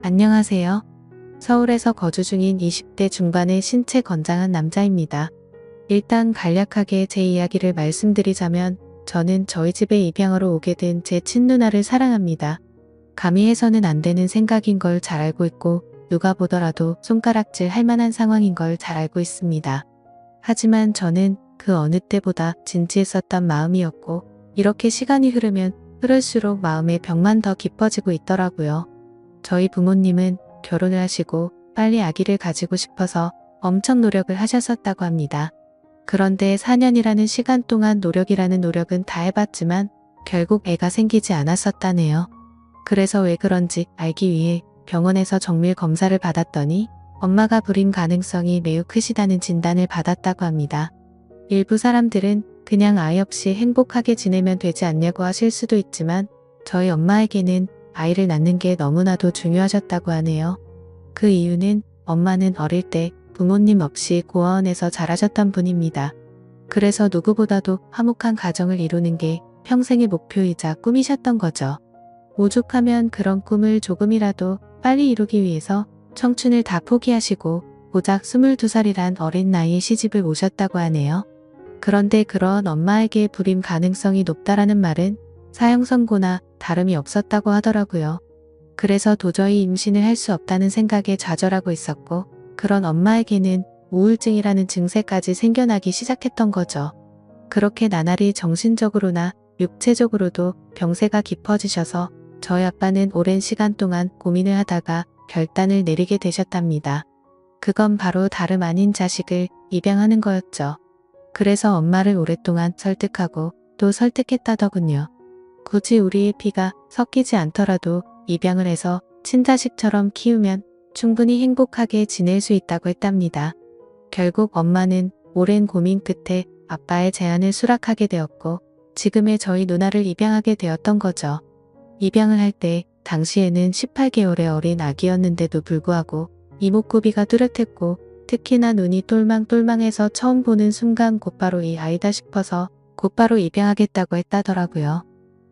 안녕하세요. 서울에서 거주 중인 20대 중반의 신체 건장한 남자입니다. 일단 간략하게 제 이야기를 말씀드리자면 저는 저희 집에 입양하러 오게 된 제 친누나를 사랑합니다. 감히 해서는 안 되는 생각인 걸 잘 알고 있고 누가 보더라도 손가락질 할 만한 상황인 걸 잘 알고 있습니다. 하지만 저는 그 어느 때보다 진지했었던 마음이었고 이렇게 시간이 흐르면 흐를수록 마음의 벽만 더 깊어지고 있더라고요. 저희 부모님은 결혼을 하시고 빨리 아기를 가지고 싶어서 엄청 노력을 하셨었다고 합니다. 그런데 4년이라는 시간 동안 노력이라는 노력은 다 해봤지만 결국 애가 생기지 않았었다네요. 그래서 왜 그런지 알기 위해 병원에서 정밀 검사를 받았더니 엄마가 불임 가능성이 매우 크시다는 진단을 받았다고 합니다. 일부 사람들은 그냥 아이 없이 행복하게 지내면 되지 않냐고 하실 수도 있지만 저희 엄마에게는 아이를 낳는 게 너무나도 중요하셨다고 하네요. 그 이유는 엄마는 어릴 때 부모님 없이 고아원에서 자라셨던 분입니다. 그래서 누구보다도 화목한 가정을 이루는 게 평생의 목표이자 꿈이셨던 거죠. 오죽하면 그런 꿈을 조금이라도 빨리 이루기 위해서 청춘을 다 포기하시고 고작 22살이란 어린 나이에 시집을 오셨다고 하네요. 그런데 그런 엄마에게 불임 가능성이 높다라는 말은 사형 선고나 다름이 없었다고 하더라고요. 그래서 도저히 임신을 할 수 없다는 생각에 좌절하고 있었고 그런 엄마에게는 우울증이라는 증세까지 생겨나기 시작했던 거죠. 그렇게 나날이 정신적으로나 육체적으로도 병세가 깊어지셔서 저희 아빠는 오랜 시간 동안 고민을 하다가 결단을 내리게 되셨답니다. 그건 바로 다름 아닌 자식을 입양하는 거였죠. 그래서 엄마를 오랫동안 설득하고 또 설득했다더군요. 굳이 우리의 피가 섞이지 않더라도 입양을 해서 친자식처럼 키우면 충분히 행복하게 지낼 수 있다고 했답니다. 결국 엄마는 오랜 고민 끝에 아빠의 제안을 수락하게 되었고 지금의 저희 누나를 입양하게 되었던 거죠. 입양을 할 때 당시에는 18개월의 어린 아기였는데도 불구하고 이목구비가 뚜렷했고 특히나 눈이 똘망똘망해서 처음 보는 순간 곧바로 이 아이다 싶어서 곧바로 입양하겠다고 했다더라고요.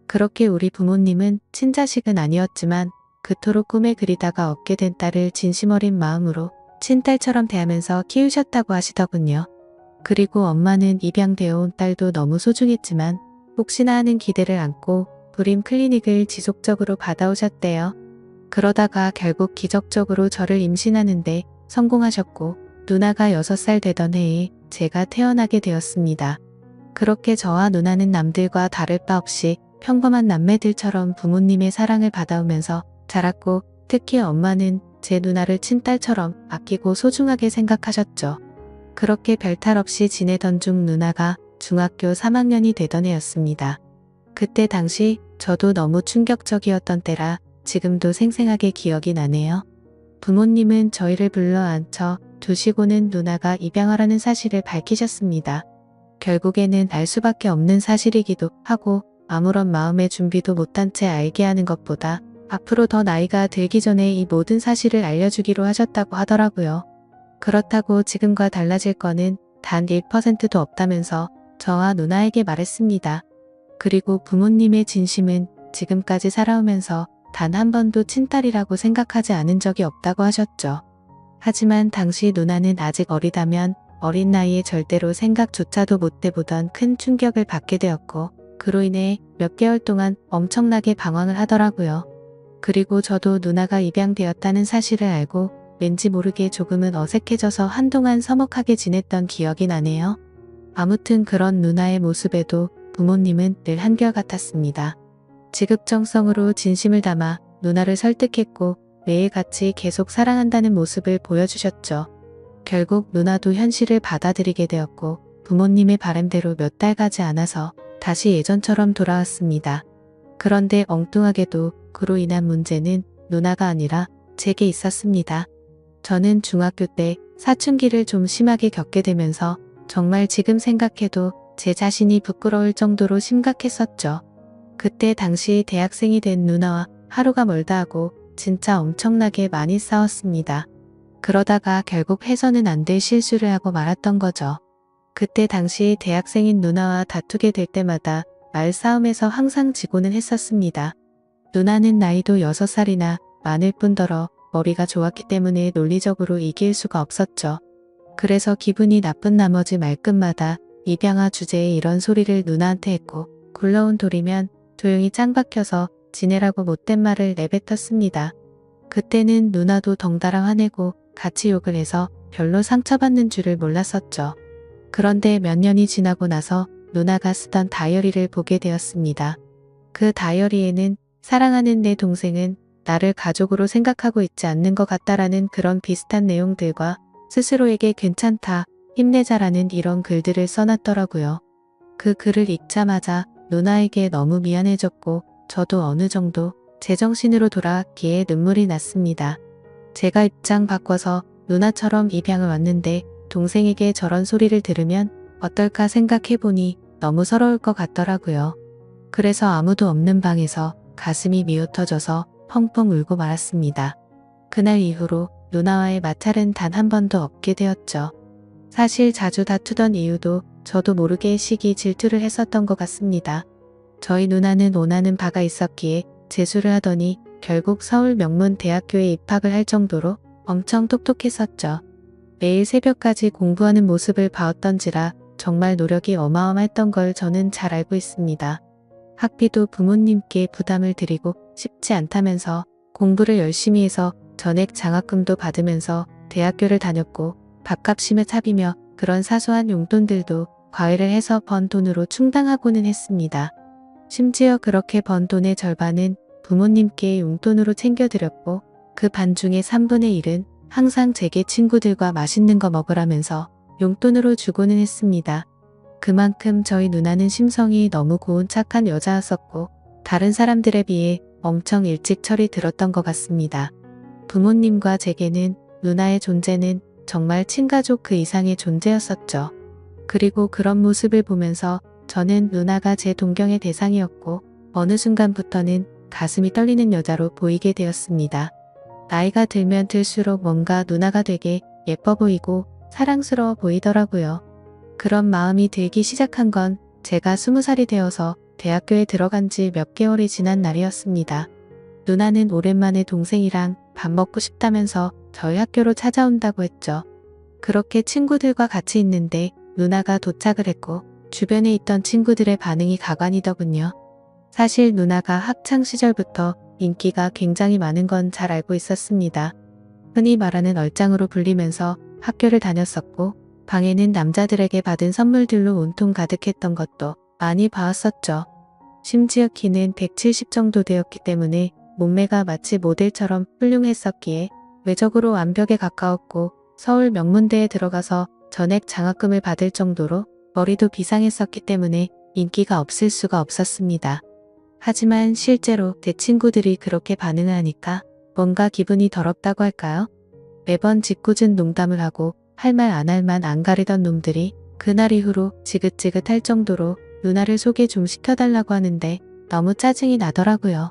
그렇게 우리 부모님은 친자식은 아니었지만 그토록 꿈에 그리다가 얻게 된 딸을 진심 어린 마음으로 친딸처럼 대하면서 키우셨다고 하시더군요. 그리고 엄마는 입양되어 온 딸도 너무 소중했지만 혹시나 하는 기대를 안고 불임 클리닉을 지속적으로 받아오셨대요. 그러다가 결국 기적적으로 저를 임신하는데 성공하셨고 누나가 6살 되던 해에 제가 태어나게 되었습니다. 그렇게 저와 누나는 남들과 다를 바 없이 평범한 남매들처럼 부모님의 사랑을 받아오면서 자랐고 특히 엄마는 제 누나를 친딸처럼 아끼고 소중하게 생각하셨죠. 그렇게 별탈 없이 지내던 중 누나가 중학교 3학년이 되던 해였습니다. 그때 당시 저도 너무 충격적이었던 때라 지금도 생생하게 기억이 나네요. 부모님은 저희를 불러 앉혀 두시고는 누나가 입양하라는 사실을 밝히셨습니다. 결국에는 알 수밖에 없는 사실이기도 하고 아무런 마음의 준비도 못한 채 알게 하는 것보다 앞으로 더 나이가 들기 전에 이 모든 사실을 알려주기로 하셨다고 하더라고요. 그렇다고 지금과 달라질 거는 단 1%도 없다면서 저와 누나에게 말했습니다. 그리고 부모님의 진심은 지금까지 살아오면서 단 한 번도 친딸이라고 생각하지 않은 적이 없다고 하셨죠. 하지만 당시 누나는 아직 어리다면 어린 나이에 절대로 생각조차도 못 해보던 큰 충격을 받게 되었고 그로 인해 몇 개월 동안 엄청나게 방황을 하더라고요. 그리고 저도 누나가 입양되었다는 사실을 알고 왠지 모르게 조금은 어색해져서 한동안 서먹하게 지냈던 기억이 나네요. 아무튼 그런 누나의 모습에도 부모님은 늘 한결같았습니다. 지극정성으로 진심을 담아 누나를 설득했고 매일같이 계속 사랑한다는 모습을 보여주셨죠. 결국 누나도 현실을 받아들이게 되었고 부모님의 바람대로 몇 달 가지 않아서 다시 예전처럼 돌아왔습니다. 그런데 엉뚱하게도 그로 인한 문제는 누나가 아니라 제게 있었습니다. 저는 중학교 때 사춘기를 좀 심하게 겪게 되면서 정말 지금 생각해도 제 자신이 부끄러울 정도로 심각했었죠. 그때 당시 대학생이 된 누나와 하루가 멀다 하고 진짜 엄청나게 많이 싸웠습니다. 그러다가 결국 해서는 안 될 실수를 하고 말았던 거죠. 그때 당시 대학생인 누나와 다투게 될 때마다 말싸움에서 항상 지고는 했었습니다. 누나는 나이도 6살이나 많을 뿐더러 머리가 좋았기 때문에 논리적으로 이길 수가 없었죠. 그래서 기분이 나쁜 나머지 말끝마다 입양아 주제에 이런 소리를 누나한테 했고 굴러온 돌이면 조용히 짱 박혀서 지내라고 못된 말을 내뱉었습니다. 그때는 누나도 덩달아 화내고 같이 욕을 해서 별로 상처받는 줄을 몰랐었죠. 그런데 몇 년이 지나고 나서 누나가 쓰던 다이어리를 보게 되었습니다. 그 다이어리에는 사랑하는 내 동생은 나를 가족으로 생각하고 있지 않는 것 같다라는 그런 비슷한 내용들과 스스로에게 괜찮다, 힘내자라는 이런 글들을 써놨더라고요. 그 글을 읽자마자 누나에게 너무 미안해졌고 저도 어느 정도 제정신으로 돌아왔기에 눈물이 났습니다. 제가 입장 바꿔서 누나처럼 입양을 왔는데 동생에게 저런 소리를 들으면 어떨까 생각해보니 너무 서러울 것 같더라고요. 그래서 아무도 없는 방에서 가슴이 미어터져서 펑펑 울고 말았습니다. 그날 이후로 누나와의 마찰은 단 한 번도 없게 되었죠. 사실 자주 다투던 이유도 저도 모르게 시기 질투를 했었던 것 같습니다. 저희 누나는 원하는 바가 있었기에 재수를 하더니 결국 서울 명문대학교에 입학을 할 정도로 엄청 똑똑했었죠. 매일 새벽까지 공부하는 모습을 봐왔던지라 정말 노력이 어마어마했던 걸 저는 잘 알고 있습니다. 학비도 부모님께 부담을 드리고 싶지 않다면서 공부를 열심히 해서 전액 장학금도 받으면서 대학교를 다녔고 밥값이며 차비며 그런 사소한 용돈들도 과외를 해서 번 돈으로 충당하고는 했습니다. 심지어 그렇게 번 돈의 절반은 부모님께 용돈으로 챙겨드렸고 그 반중의 3분의 1은 항상 제게 친구들과 맛있는 거 먹으라면서 용돈으로 주고는 했습니다. 그만큼 저희 누나는 심성이 너무 고운 착한 여자였었고 다른 사람들에 비해 엄청 일찍 철이 들었던 것 같습니다. 부모님과 제게는 누나의 존재는 정말 친가족 그 이상의 존재였었죠. 그리고 그런 모습을 보면서 저는 누나가 제 동경의 대상이었고 어느 순간부터는 가슴이 떨리는 여자로 보이게 되었습니다. 나이가 들면 들수록 뭔가 누나가 되게 예뻐 보이고 사랑스러워 보이더라고요. 그런 마음이 들기 시작한 건 제가 20살이 되어서 대학교에 들어간 지 몇 개월이 지난 날이었습니다. 누나는 오랜만에 동생이랑 밥 먹고 싶다면서 저희 학교로 찾아온다고 했죠. 그렇게 친구들과 같이 있는데 누나가 도착을 했고 주변에 있던 친구들의 반응이 가관이더군요. 사실 누나가 학창 시절부터 인기가 굉장히 많은 건 잘 알고 있었습니다. 흔히 말하는 얼짱으로 불리면서 학교를 다녔었고 방에는 남자들에게 받은 선물들로 온통 가득했던 것도 많이 봐왔었죠. 심지어 키는 170 정도 되었기 때문에 몸매가 마치 모델처럼 훌륭했었기에 외적으로 완벽에 가까웠고 서울 명문대에 들어가서 전액 장학금을 받을 정도로 머리도 비상했었기 때문에 인기가 없을 수가 없었습니다. 하지만 실제로 제 친구들이 그렇게 반응을 하니까 뭔가 기분이 더럽다고 할까요? 매번 짓궂은 농담을 하고 할 말 안 할 만 안 가리던 놈들이 그날 이후로 지긋지긋할 정도로 누나를 소개 좀 시켜달라고 하는데 너무 짜증이 나더라고요.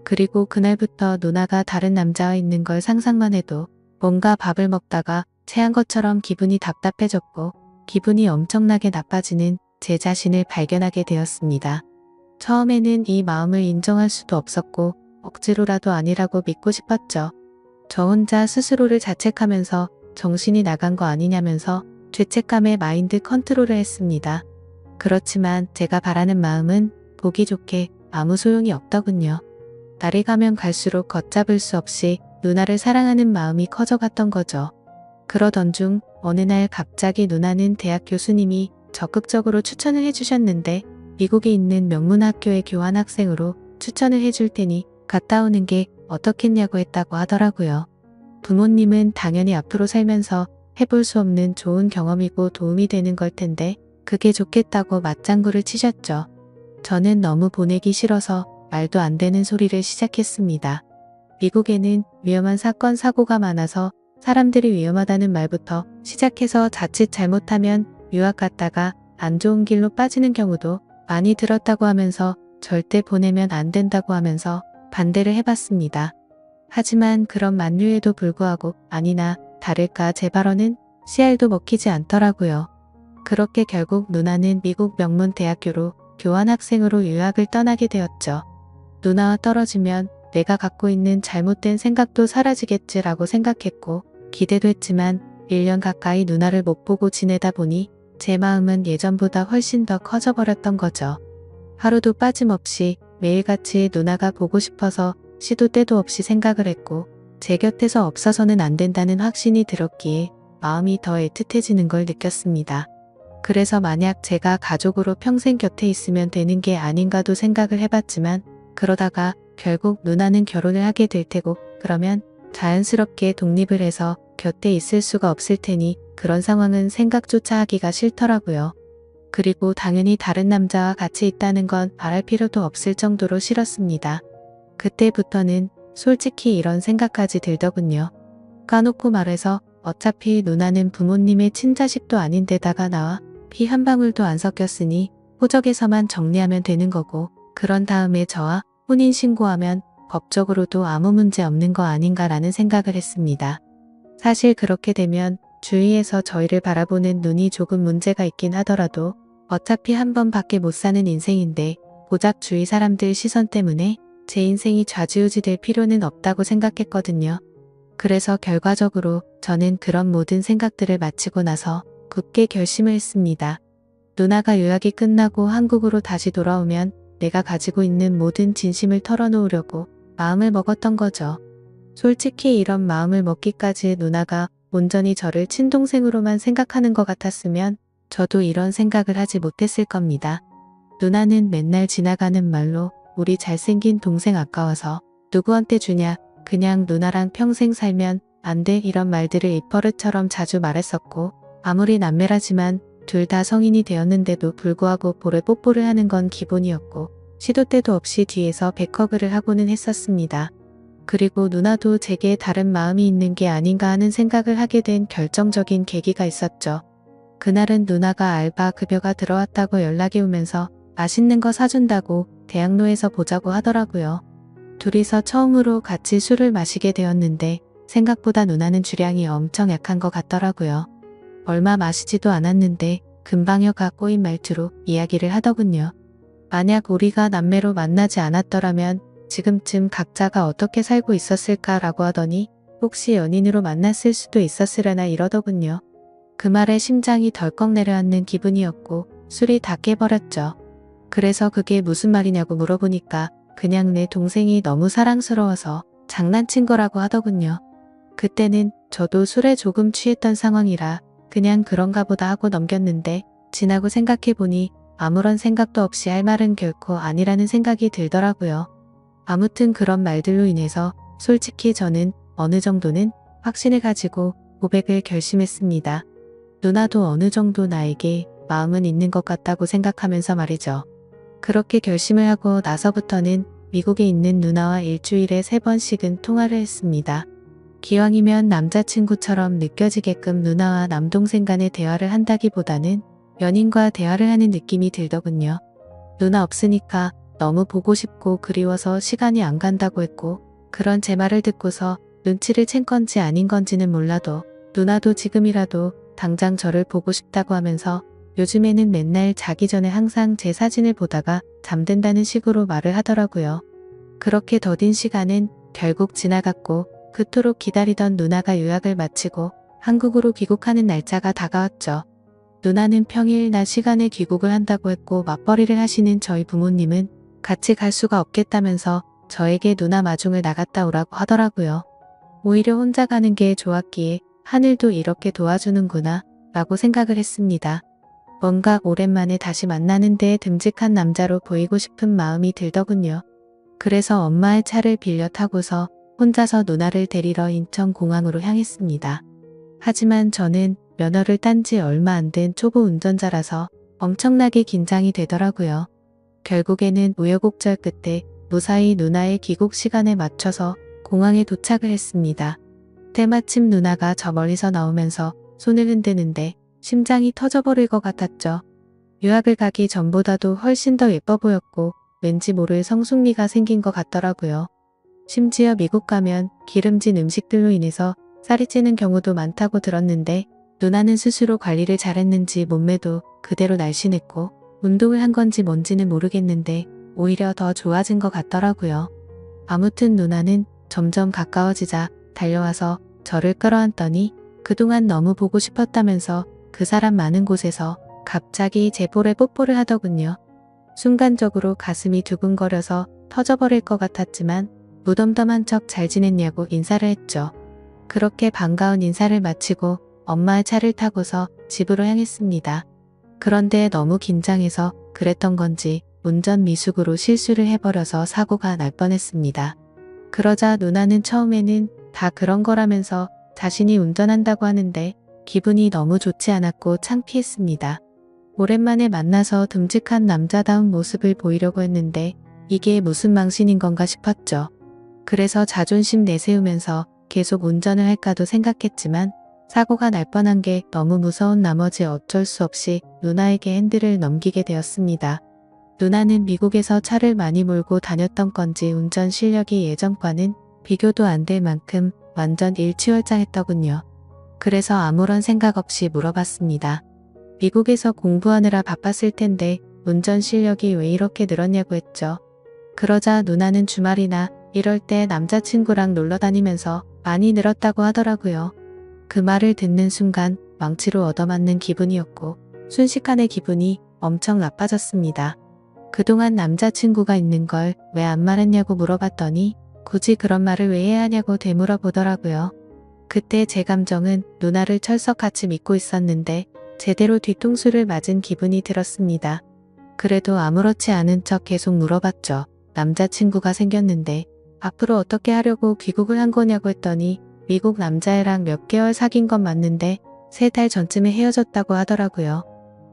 그리고 그날부터 누나가 다른 남자와 있는 걸 상상만 해도 뭔가 밥을 먹다가 체한 것처럼 기분이 답답해졌고 기분이 엄청나게 나빠지는 제 자신을 발견하게 되었습니다. 처음에는 이 마음을 인정할 수도 없었고 억지로라도 아니라고 믿고 싶었죠. 저 혼자 스스로를 자책하면서 정신이 나간 거 아니냐면서 죄책감에 마인드 컨트롤을 했습니다. 그렇지만 제가 바라는 마음은 보기 좋게 아무 소용이 없더군요. 날이 가면 갈수록 걷잡을 수 없이 누나를 사랑하는 마음이 커져갔던 거죠. 그러던 중 어느 날 갑자기 누나는 대학 교수님이 적극적으로 추천을 해주셨는데 미국에 있는 명문학교의 교환학생으로 추천을 해줄 테니 갔다 오는 게 어떻겠냐고 했다고 하더라고요. 부모님은 당연히 앞으로 살면서 해볼 수 없는 좋은 경험이고 도움이 되는 걸 텐데 그게 좋겠다고 맞장구를 치셨죠. 저는 너무 보내기 싫어서 말도 안 되는 소리를 시작했습니다. 미국에는 위험한 사건 사고가 많아서 사람들이 위험하다는 말부터 시작해서 자칫 잘못하면 유학 갔다가 안 좋은 길로 빠지는 경우도 많이 들었다고 하면서 절대 보내면 안 된다고 하면서 반대를 해봤습니다. 하지만 그런 만류에도 불구하고 아니나 다를까 제 발언은 씨알도 먹히지 않더라고요. 그렇게 결국 누나는 미국 명문대학교로 교환학생으로 유학을 떠나게 되었죠. 누나와 떨어지면 내가 갖고 있는 잘못된 생각도 사라지겠지라고 생각했고 기대도 했지만 1년 가까이 누나를 못 보고 지내다 보니 제 마음은 예전보다 훨씬 더 커져버렸던 거죠. 하루도 빠짐없이 매일같이 누나가 보고 싶어서 시도 때도 없이 생각을 했고 제 곁에서 없어서는 안 된다는 확신이 들었기에 마음이 더 애틋해지는 걸 느꼈습니다. 그래서 만약 제가 가족으로 평생 곁에 있으면 되는 게 아닌가도 생각을 해봤지만 그러다가 결국 누나는 결혼을 하게 될 테고 그러면 자연스럽게 독립을 해서 곁에 있을 수가 없을 테니 그런 상황은 생각조차 하기가 싫더라고요. 그리고 당연히 다른 남자와 같이 있다는 건 말할 필요도 없을 정도로 싫었습니다. 그때부터는 솔직히 이런 생각까지 들더군요. 까놓고 말해서 어차피 누나는 부모님의 친자식도 아닌데다가 나와 피 한 방울도 안 섞였으니 호적에서만 정리하면 되는 거고 그런 다음에 저와 혼인신고하면 법적으로도 아무 문제 없는 거 아닌가라는 생각을 했습니다. 사실 그렇게 되면 주위에서 저희를 바라보는 눈이 조금 문제가 있긴 하더라도 어차피 한 번밖에 못 사는 인생인데 고작 주위 사람들 시선 때문에 제 인생이 좌지우지 될 필요는 없다고 생각했거든요. 그래서 결과적으로 저는 그런 모든 생각들을 마치고 나서 굳게 결심을 했습니다. 누나가 유학이 끝나고 한국으로 다시 돌아오면 내가 가지고 있는 모든 진심을 털어놓으려고 마음을 먹었던 거죠. 솔직히 이런 마음을 먹기까지 누나가 온전히 저를 친동생으로만 생각하는 것 같았으면 저도 이런 생각을 하지 못했을 겁니다. 누나는 맨날 지나가는 말로 우리 잘생긴 동생 아까워서 누구한테 주냐, 그냥 누나랑 평생 살면 안 돼 이런 말들을 입버릇처럼 자주 말했었고 아무리 남매라지만 둘 다 성인이 되었는데도 불구하고 볼에 뽀뽀를 하는 건 기본이었고 시도 때도 없이 뒤에서 백허그를 하고는 했었습니다. 그리고 누나도 제게 다른 마음이 있는 게 아닌가 하는 생각을 하게 된 결정적인 계기가 있었죠. 그날은 누나가 알바 급여가 들어왔다고 연락이 오면서 맛있는 거 사준다고 대학로에서 보자고 하더라고요. 둘이서 처음으로 같이 술을 마시게 되었는데 생각보다 누나는 주량이 엄청 약한 것 같더라고요. 얼마 마시지도 않았는데 금방여가 꼬인 말투로 이야기를 하더군요. 만약 우리가 남매로 만나지 않았더라면 지금쯤 각자가 어떻게 살고 있었을까라고 하더니 혹시 연인으로 만났을 수도 있었으려나 이러더군요. 그 말에 심장이 덜컥 내려앉는 기분이었고 술이 다 깨버렸죠. 그래서 그게 무슨 말이냐고 물어보니까 그냥 내 동생이 너무 사랑스러워서 장난친 거라고 하더군요. 그때는 저도 술에 조금 취했던 상황이라 그냥 그런가 보다 하고 넘겼는데 지나고 생각해보니 아무런 생각도 없이 할 말은 결코 아니라는 생각이 들더라고요. 아무튼 그런 말들로 인해서 솔직히 저는 어느 정도는 확신을 가지고 고백을 결심했습니다. 누나도 어느 정도 나에게 마음은 있는 것 같다고 생각하면서 말이죠. 그렇게 결심을 하고 나서부터는 미국에 있는 누나와 일주일에 3번씩은 통화를 했습니다. 기왕이면 남자친구처럼 느껴지게끔 누나와 남동생 간의 대화를 한다기보다는 연인과 대화를 하는 느낌이 들더군요. 누나 없으니까 너무 보고 싶고 그리워서 시간이 안 간다고 했고 그런 제 말을 듣고서 눈치를 챈 건지 아닌 건지는 몰라도 누나도 지금이라도 당장 저를 보고 싶다고 하면서 요즘에는 맨날 자기 전에 항상 제 사진을 보다가 잠든다는 식으로 말을 하더라고요. 그렇게 더딘 시간은 결국 지나갔고 그토록 기다리던 누나가 유학을 마치고 한국으로 귀국하는 날짜가 다가왔죠. 누나는 평일 낮 시간에 귀국을 한다고 했고 맞벌이를 하시는 저희 부모님은 같이 갈 수가 없겠다면서 저에게 누나 마중을 나갔다 오라고 하더라고요. 오히려 혼자 가는 게 좋았기에 하늘도 이렇게 도와주는구나 라고 생각을 했습니다. 뭔가 오랜만에 다시 만나는데 듬직한 남자로 보이고 싶은 마음이 들더군요. 그래서 엄마의 차를 빌려 타고서 혼자서 누나를 데리러 인천공항으로 향했습니다. 하지만 저는 면허를 딴 지 얼마 안 된 초보 운전자라서 엄청나게 긴장이 되더라고요. 결국에는 우여곡절 끝에 무사히 누나의 귀국 시간에 맞춰서 공항에 도착을 했습니다. 때마침 누나가 저 멀리서 나오면서 손을 흔드는데 심장이 터져버릴 것 같았죠. 유학을 가기 전보다도 훨씬 더 예뻐 보였고 왠지 모를 성숙미가 생긴 것 같더라고요. 심지어 미국 가면 기름진 음식들로 인해서 살이 찌는 경우도 많다고 들었는데 누나는 스스로 관리를 잘했는지 몸매도 그대로 날씬했고 운동을 한 건지 뭔지는 모르겠는데 오히려 더 좋아진 것 같더라고요. 아무튼 누나는 점점 가까워지자 달려와서 저를 끌어안더니 그동안 너무 보고 싶었다면서 그 사람 많은 곳에서 갑자기 제 볼에 뽀뽀를 하더군요. 순간적으로 가슴이 두근거려서 터져버릴 것 같았지만 무덤덤한 척 잘 지냈냐고 인사를 했죠. 그렇게 반가운 인사를 마치고 엄마의 차를 타고서 집으로 향했습니다. 그런데 너무 긴장해서 그랬던 건지 운전 미숙으로 실수를 해버려서 사고가 날 뻔했습니다. 그러자 누나는 처음에는 다 그런 거라면서 자신이 운전한다고 하는데 기분이 너무 좋지 않았고 창피했습니다. 오랜만에 만나서 듬직한 남자다운 모습을 보이려고 했는데 이게 무슨 망신인 건가 싶었죠. 그래서 자존심 내세우면서 계속 운전을 할까도 생각했지만 사고가 날 뻔한 게 너무 무서운 나머지 어쩔 수 없이 누나에게 핸들을 넘기게 되었습니다. 누나는 미국에서 차를 많이 몰고 다녔던 건지 운전 실력이 예전과는 비교도 안 될 만큼 완전 일취월장했더군요. 그래서 아무런 생각 없이 물어봤습니다. 미국에서 공부하느라 바빴을 텐데 운전 실력이 왜 이렇게 늘었냐고 했죠. 그러자 누나는 주말이나 이럴 때 남자친구랑 놀러 다니면서 많이 늘었다고 하더라고요. 그 말을 듣는 순간 망치로 얻어맞는 기분이었고 순식간에 기분이 엄청 나빠졌습니다. 그동안 남자친구가 있는 걸 왜 안 말했냐고 물어봤더니 굳이 그런 말을 왜 해야 하냐고 되물어보더라고요. 그때 제 감정은 누나를 철석같이 믿고 있었는데 제대로 뒤통수를 맞은 기분이 들었습니다. 그래도 아무렇지 않은 척 계속 물어봤죠. 남자친구가 생겼는데 앞으로 어떻게 하려고 귀국을 한 거냐고 했더니 미국 남자애랑 몇 개월 사귄 건 맞는데 3달 전쯤에 헤어졌다고 하더라고요.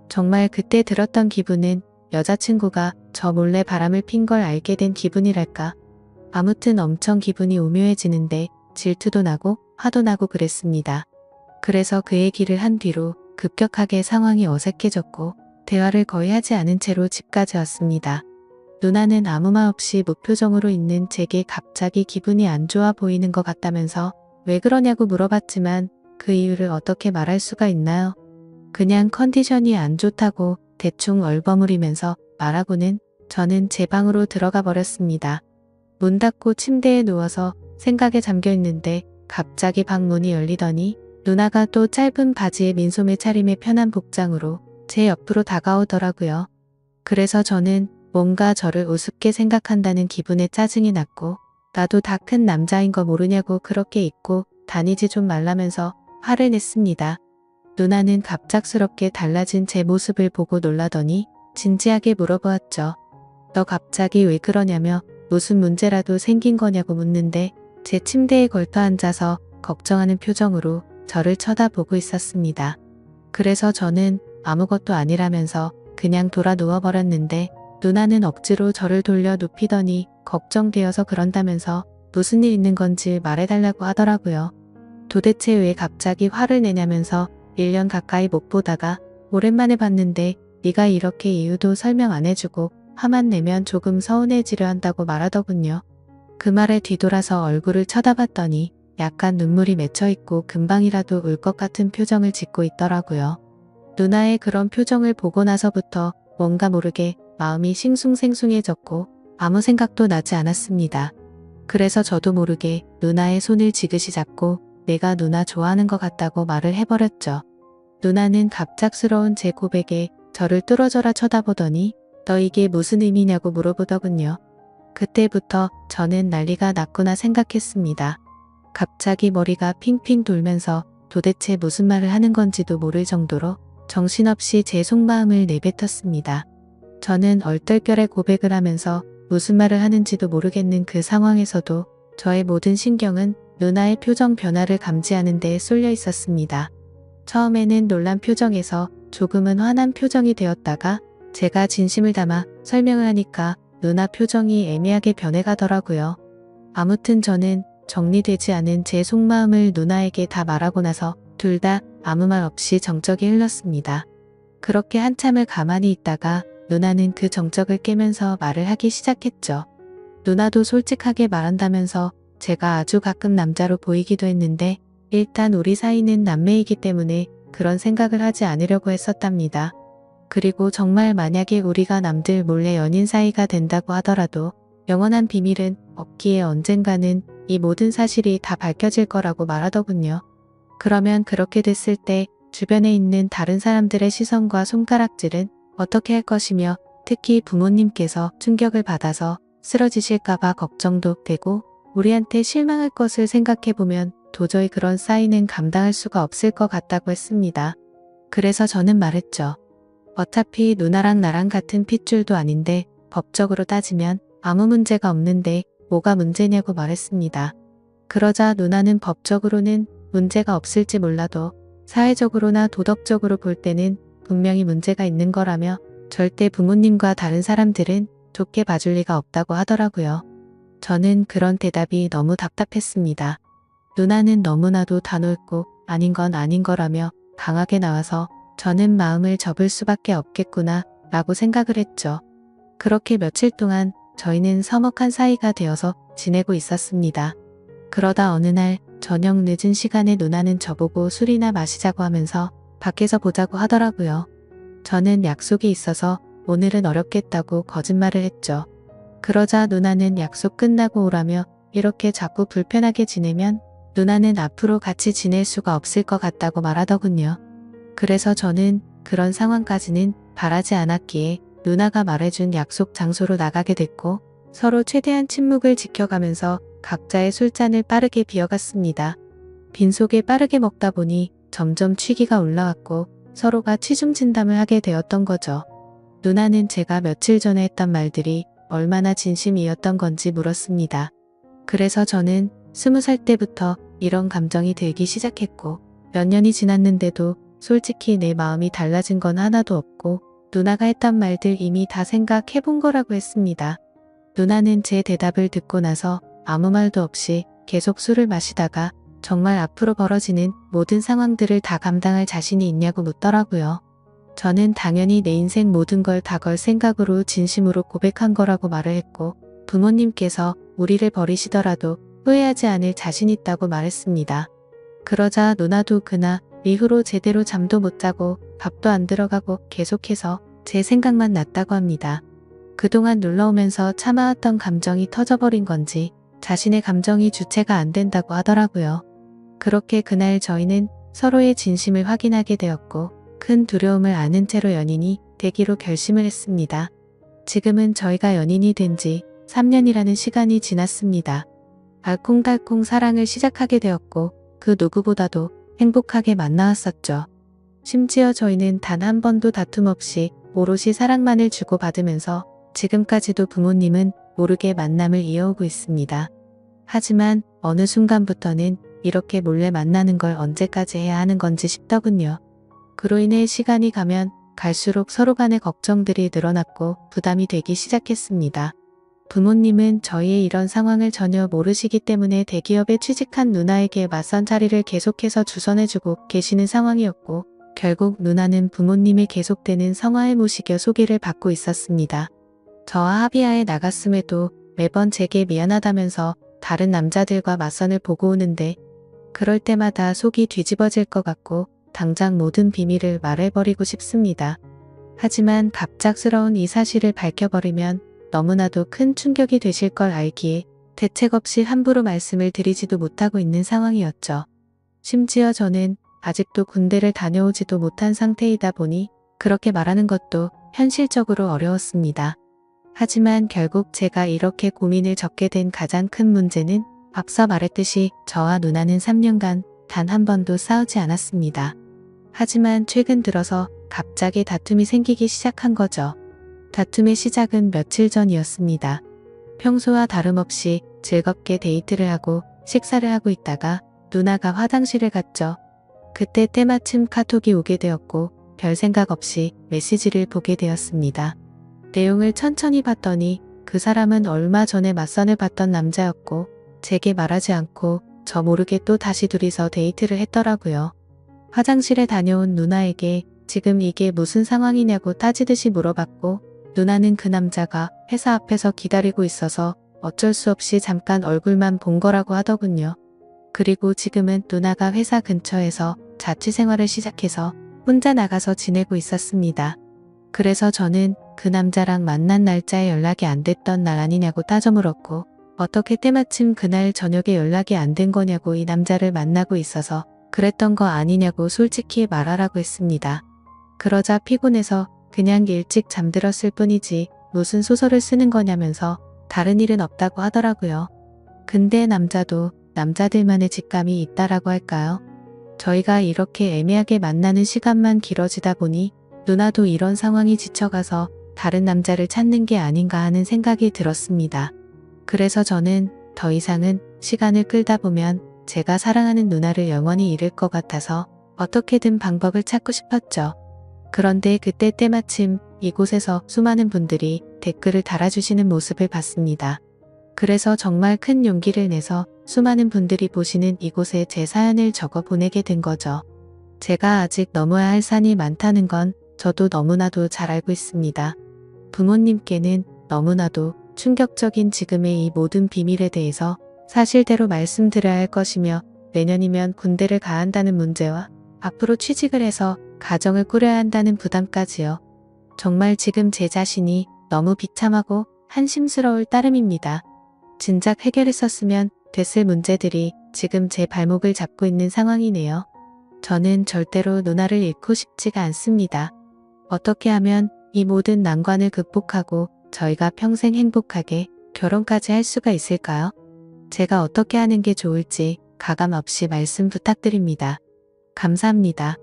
정말 그때 들었던 기분은 여자친구가 저 몰래 바람을 핀 걸 알게 된 기분이랄까. 아무튼 엄청 기분이 오묘해지는데 질투도 나고 화도 나고 그랬습니다. 그래서 그 얘기를 한 뒤로 급격하게 상황이 어색해졌고 대화를 거의 하지 않은 채로 집까지 왔습니다. 누나는 아무 말 없이 무표정으로 있는 제게 갑자기 기분이 안 좋아 보이는 것 같다면서 왜 그러냐고 물어봤지만 그 이유를 어떻게 말할 수가 있나요? 그냥 컨디션이 안 좋다고 대충 얼버무리면서 말하고는 저는 제 방으로 들어가 버렸습니다. 문 닫고 침대에 누워서 생각에 잠겨 있는데 갑자기 방 문이 열리더니 누나가 또 짧은 바지에 민소매 차림의 편한 복장으로 제 옆으로 다가오더라고요. 그래서 저는 뭔가 저를 우습게 생각한다는 기분에 짜증이 났고 나도 다 큰 남자인 거 모르냐고 그렇게 입고 다니지 좀 말라면서 화를 냈습니다. 누나는 갑작스럽게 달라진 제 모습을 보고 놀라더니 진지하게 물어보았죠. 너 갑자기 왜 그러냐며 무슨 문제라도 생긴 거냐고 묻는데 제 침대에 걸터 앉아서 걱정하는 표정으로 저를 쳐다보고 있었습니다. 그래서 저는 아무것도 아니라면서 그냥 돌아 누워버렸는데 누나는 억지로 저를 돌려 눕히더니 걱정되어서 그런다면서 무슨 일 있는 건지 말해달라고 하더라고요. 도대체 왜 갑자기 화를 내냐면서 1년 가까이 못 보다가 오랜만에 봤는데 네가 이렇게 이유도 설명 안 해주고 화만 내면 조금 서운해지려 한다고 말하더군요. 그 말에 뒤돌아서 얼굴을 쳐다봤더니 약간 눈물이 맺혀있고 금방이라도 울 것 같은 표정을 짓고 있더라고요. 누나의 그런 표정을 보고 나서부터 뭔가 모르게 마음이 싱숭생숭해졌고 아무 생각도 나지 않았습니다. 그래서 저도 모르게 누나의 손을 지그시 잡고 내가 누나 좋아하는 것 같다고 말을 해버렸죠. 누나는 갑작스러운 제 고백에 저를 뚫어져라 쳐다보더니 너 이게 무슨 의미냐고 물어보더군요. 그때부터 저는 난리가 났구나 생각했습니다. 갑자기 머리가 핑핑 돌면서 도대체 무슨 말을 하는 건지도 모를 정도로 정신없이 제 속마음을 내뱉었습니다. 저는 얼떨결에 고백을 하면서 무슨 말을 하는지도 모르겠는 그 상황에서도 저의 모든 신경은 누나의 표정 변화를 감지하는 데 쏠려 있었습니다. 처음에는 놀란 표정에서 조금은 화난 표정이 되었다가 제가 진심을 담아 설명을 하니까 누나 표정이 애매하게 변해가더라고요. 아무튼 저는 정리되지 않은 제 속마음을 누나에게 다 말하고 나서 둘 다 아무 말 없이 정적이 흘렀습니다. 그렇게 한참을 가만히 있다가 누나는 그 정적을 깨면서 말을 하기 시작했죠. 누나도 솔직하게 말한다면서 제가 아주 가끔 남자로 보이기도 했는데 일단 우리 사이는 남매이기 때문에 그런 생각을 하지 않으려고 했었답니다. 그리고 정말 만약에 우리가 남들 몰래 연인 사이가 된다고 하더라도 영원한 비밀은 없기에 언젠가는 이 모든 사실이 다 밝혀질 거라고 말하더군요. 그러면 그렇게 됐을 때 주변에 있는 다른 사람들의 시선과 손가락질은 어떻게 할 것이며 특히 부모님께서 충격을 받아서 쓰러지실까봐 걱정도 되고 우리한테 실망할 것을 생각해보면 도저히 그런 사인은 감당할 수가 없을 것 같다고 했습니다. 그래서 저는 말했죠. 어차피 누나랑 나랑 같은 핏줄도 아닌데 법적으로 따지면 아무 문제가 없는데 뭐가 문제냐고 말했습니다. 그러자 누나는 법적으로는 문제가 없을지 몰라도 사회적으로나 도덕적으로 볼 때는 분명히 문제가 있는 거라며 절대 부모님과 다른 사람들은 좋게 봐줄 리가 없다고 하더라고요. 저는 그런 대답이 너무 답답했습니다. 누나는 너무나도 단호했고 아닌 건 아닌 거라며 강하게 나와서 저는 마음을 접을 수밖에 없겠구나 라고 생각을 했죠. 그렇게 며칠 동안 저희는 서먹한 사이가 되어서 지내고 있었습니다. 그러다 어느 날 저녁 늦은 시간에 누나는 저보고 술이나 마시자고 하면서 밖에서 보자고 하더라고요. 저는 약속이 있어서 오늘은 어렵겠다고 거짓말을 했죠. 그러자 누나는 약속 끝나고 오라며 이렇게 자꾸 불편하게 지내면 누나는 앞으로 같이 지낼 수가 없을 것 같다고 말하더군요. 그래서 저는 그런 상황까지는 바라지 않았기에 누나가 말해준 약속 장소로 나가게 됐고 서로 최대한 침묵을 지켜가면서 각자의 술잔을 빠르게 비워갔습니다. 빈속에 빠르게 먹다 보니 점점 취기가 올라왔고 서로가 취중 진담을 하게 되었던 거죠. 누나는 제가 며칠 전에 했던 말들이 얼마나 진심이었던 건지 물었습니다. 그래서 저는 20살 때부터 이런 감정이 들기 시작했고 몇 년이 지났는데도 솔직히 내 마음이 달라진 건 하나도 없고 누나가 했던 말들 이미 다 생각해 본 거라고 했습니다. 누나는 제 대답을 듣고 나서 아무 말도 없이 계속 술을 마시다가 정말 앞으로 벌어지는 모든 상황들을 다 감당할 자신이 있냐고 묻더라고요. 저는 당연히 내 인생 모든 걸 다 걸 생각으로 진심으로 고백한 거라고 말을 했고 부모님께서 우리를 버리시더라도 후회하지 않을 자신 있다고 말했습니다. 그러자 누나도 그날 이후로 제대로 잠도 못 자고 밥도 안 들어가고 계속해서 제 생각만 났다고 합니다. 그동안 눌러오면서 참아왔던 감정이 터져버린 건지 자신의 감정이 주체가 안 된다고 하더라고요. 그렇게 그날 저희는 서로의 진심을 확인하게 되었고 큰 두려움을 아는 채로 연인이 되기로 결심을 했습니다. 지금은 저희가 연인이 된 지 3년이라는 시간이 지났습니다. 알콩달콩 사랑을 시작하게 되었고 그 누구보다도 행복하게 만나왔었죠. 심지어 저희는 단 한 번도 다툼 없이 오롯이 사랑만을 주고받으면서 지금까지도 부모님은 모르게 만남을 이어오고 있습니다. 하지만 어느 순간부터는 이렇게 몰래 만나는 걸 언제까지 해야 하는 건지 싶더군요. 그로 인해 시간이 가면 갈수록 서로 간의 걱정들이 늘어났고 부담이 되기 시작했습니다. 부모님은 저희의 이런 상황을 전혀 모르시기 때문에 대기업에 취직한 누나에게 맞선 자리를 계속해서 주선해주고 계시는 상황이었고 결국 누나는 부모님의 계속되는 성화에 모시겨 소개를 받고 있었습니다. 저와 합의하에 나갔음에도 매번 제게 미안하다면서 다른 남자들과 맞선을 보고 오는데 그럴 때마다 속이 뒤집어질 것 같고 당장 모든 비밀을 말해버리고 싶습니다. 하지만 갑작스러운 이 사실을 밝혀버리면 너무나도 큰 충격이 되실 걸 알기에 대책 없이 함부로 말씀을 드리지도 못하고 있는 상황이었죠. 심지어 저는 아직도 군대를 다녀오지도 못한 상태이다 보니 그렇게 말하는 것도 현실적으로 어려웠습니다. 하지만 결국 제가 이렇게 고민을 적게 된 가장 큰 문제는 앞서 말했듯이 저와 누나는 3년간 단 한 번도 싸우지 않았습니다. 하지만 최근 들어서 갑자기 다툼이 생기기 시작한 거죠. 다툼의 시작은 며칠 전이었습니다. 평소와 다름없이 즐겁게 데이트를 하고 식사를 하고 있다가 누나가 화장실을 갔죠. 그때 때마침 카톡이 오게 되었고 별 생각 없이 메시지를 보게 되었습니다. 내용을 천천히 봤더니 그 사람은 얼마 전에 맞선을 봤던 남자였고 제게 말하지 않고 저 모르게 또 다시 둘이서 데이트를 했더라고요. 화장실에 다녀온 누나에게 지금 이게 무슨 상황이냐고 따지듯이 물어봤고 누나는 그 남자가 회사 앞에서 기다리고 있어서 어쩔 수 없이 잠깐 얼굴만 본 거라고 하더군요. 그리고 지금은 누나가 회사 근처에서 자취 생활을 시작해서 혼자 나가서 지내고 있었습니다. 그래서 저는 그 남자랑 만난 날짜에 연락이 안 됐던 날 아니냐고 따져 물었고 어떻게 때마침 그날 저녁에 연락이 안 된 거냐고 이 남자를 만나고 있어서 그랬던 거 아니냐고 솔직히 말하라고 했습니다. 그러자 피곤해서 그냥 일찍 잠들었을 뿐이지 무슨 소설을 쓰는 거냐면서 다른 일은 없다고 하더라고요. 근데 남자도 남자들만의 직감이 있다라고 할까요? 저희가 이렇게 애매하게 만나는 시간만 길어지다 보니 누나도 이런 상황이 지쳐가서 다른 남자를 찾는 게 아닌가 하는 생각이 들었습니다. 그래서 저는 더 이상은 시간을 끌다 보면 제가 사랑하는 누나를 영원히 잃을 것 같아서 어떻게든 방법을 찾고 싶었죠. 그런데 그때 때마침 이곳에서 수많은 분들이 댓글을 달아주시는 모습을 봤습니다. 그래서 정말 큰 용기를 내서 수많은 분들이 보시는 이곳에 제 사연을 적어 보내게 된 거죠. 제가 아직 넘어야 할 산이 많다는 건 저도 너무나도 잘 알고 있습니다. 부모님께는 너무나도 충격적인 지금의 이 모든 비밀에 대해서 사실대로 말씀드려야 할 것이며 내년이면 군대를 가야 한다는 문제와 앞으로 취직을 해서 가정을 꾸려야 한다는 부담까지요. 정말 지금 제 자신이 너무 비참하고 한심스러울 따름입니다. 진작 해결했었으면 됐을 문제들이 지금 제 발목을 잡고 있는 상황이네요. 저는 절대로 누나를 잃고 싶지가 않습니다. 어떻게 하면 이 모든 난관을 극복하고 저희가 평생 행복하게 결혼까지 할 수가 있을까요? 제가 어떻게 하는 게 좋을지 가감 없이 말씀 부탁드립니다. 감사합니다.